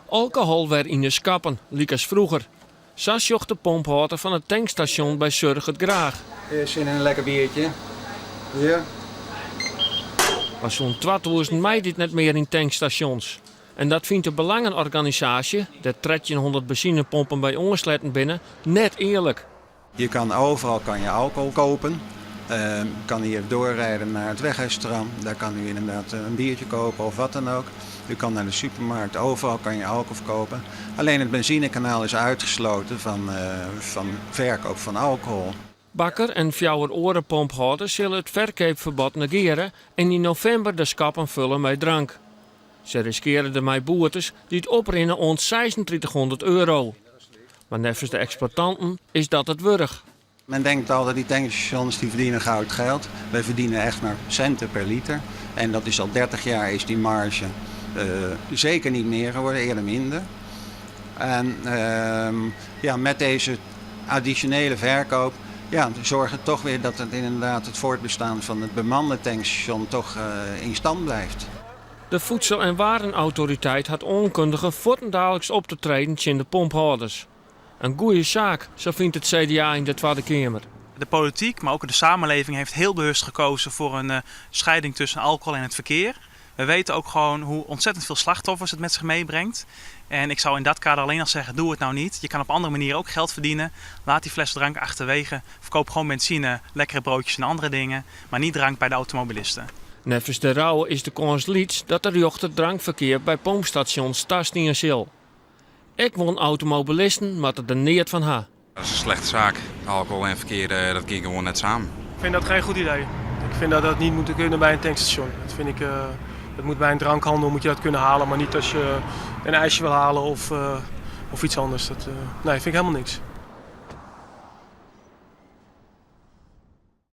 Alcohol werd in de schappen, liek als vroeger. Zo zocht de pomphouder van het tankstation bij Surg het graag. Zin in een lekker biertje? Ja. Maar zo'n 2000 mei dit net meer in tankstations. En dat vindt de belangenorganisatie, de 1300 benzinepompen bij ongesletten binnen, net eerlijk. Je kan overal alcohol kopen. Kan hier doorrijden naar het wegrestaurant. Daar kan u inderdaad een biertje kopen of wat dan ook. U kan naar de supermarkt. Overal kan je alcohol kopen. Alleen het benzinekanaal is uitgesloten van verkoop van alcohol. Bakker en fjouwer orenpomphouders zullen het verkoopverbod negeren en in november de schappen vullen met drank. Ze riskeren ermee boetes die het oprennen rond 2600 euro. Maar nevens de exploitanten is dat het wurg. Men denkt altijd die tankstations die verdienen goud geld. Wij verdienen echt maar centen per liter. En dat is al 30 jaar is die marge zeker niet meer geworden, eerder minder. En met deze additionele verkoop zorgt het toch weer dat het inderdaad het voortbestaan van het bemande tankstation toch in stand blijft. De Voedsel- en Warenautoriteit had onkundigen voortdurend op te treden in de pomphouders. Een goede zaak, zo vindt het CDA in de Tweede Kamer. De politiek, maar ook de samenleving heeft heel bewust gekozen voor een scheiding tussen alcohol en het verkeer. We weten ook gewoon hoe ontzettend veel slachtoffers het met zich meebrengt. En ik zou in dat kader alleen nog zeggen, doe het nou niet. Je kan op andere manieren ook geld verdienen. Laat die fles drank achterwege. Verkoop gewoon benzine, lekkere broodjes en andere dingen. Maar niet drank bij de automobilisten. Nevens de rouwe is de kans lieds dat er jochter drankverkeer bij pompstations tastingen zal. Ik won automobilisten, maar er neert van ha. Dat is een slechte zaak. Alcohol en verkeer, dat ging gewoon net samen. Ik vind dat geen goed idee. Ik vind dat dat niet moet kunnen bij een tankstation. Dat moet bij een drankhandel moet je dat kunnen halen, maar niet als je een ijsje wil halen of iets anders. Dat vind ik helemaal niks.